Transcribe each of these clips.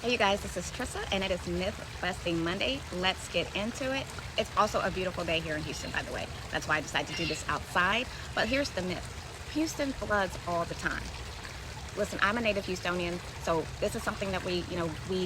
Hey you guys, this is Trissa and it is Myth Busting Monday. Let's get into it. It's also a beautiful day here in Houston, by the way. That's why I decided to do this outside. But here's the myth. Houston floods all the time. Listen, I'm a native Houstonian, so this is something that we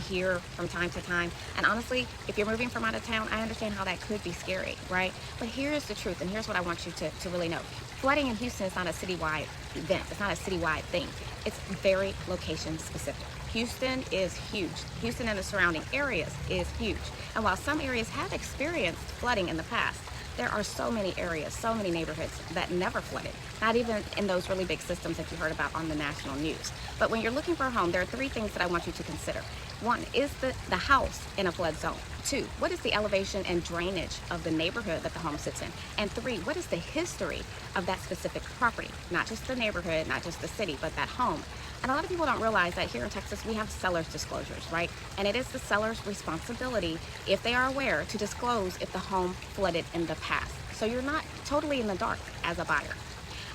hear from time to time. And honestly, if you're moving from out of town, I understand how that could be scary, right? But here's the truth, and here's what I want you to really know. Flooding in Houston is not a citywide event. It's not a citywide thing. It's very location specific. Houston is huge. Houston and the surrounding areas is huge. And while some areas have experienced flooding in the past, there are so many areas, so many neighborhoods that never flooded, not even in those really big systems that you heard about on the national news. But when you're looking for a home, there are three things that I want you to consider. One, is the house in a flood zone? Two, what is the elevation and drainage of the neighborhood that the home sits in? And three, what is the history of that specific property? Not just the neighborhood, not just the city, but that home. And a lot of people don't realize that here in Texas, we have seller's disclosures, right? And it is the seller's responsibility, if they are aware, to disclose if the home flooded in the past. So you're not totally in the dark as a buyer.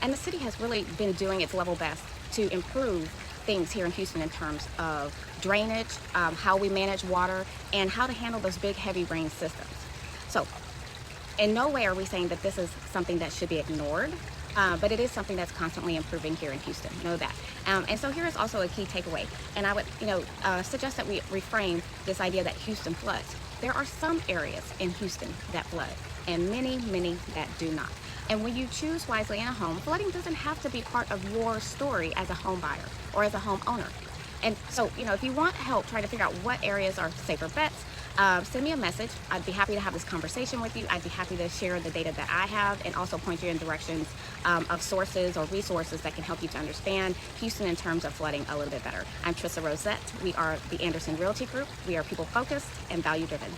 And the city has really been doing its level best to improve things here in Houston in terms of drainage, how we manage water, and how to handle those big heavy rain systems. So in no way are we saying that this is something that should be ignored, but it is something that's constantly improving here in Houston. Know that. And so here is also a key takeaway. And I would suggest that we reframe this idea that Houston floods. There are some areas in Houston that flood, and many, many that do not. And when you choose wisely in a home, flooding doesn't have to be part of your story as a home buyer or as a homeowner. And so, if you want help trying to figure out what areas are safer bets, send me a message. I'd be happy to have this conversation with you. I'd be happy to share the data that I have and also point you in directions of sources or resources that can help you to understand Houston in terms of flooding a little bit better. I'm Trissa Rosette. We are the Anderson Realty Group. We are people focused and value driven.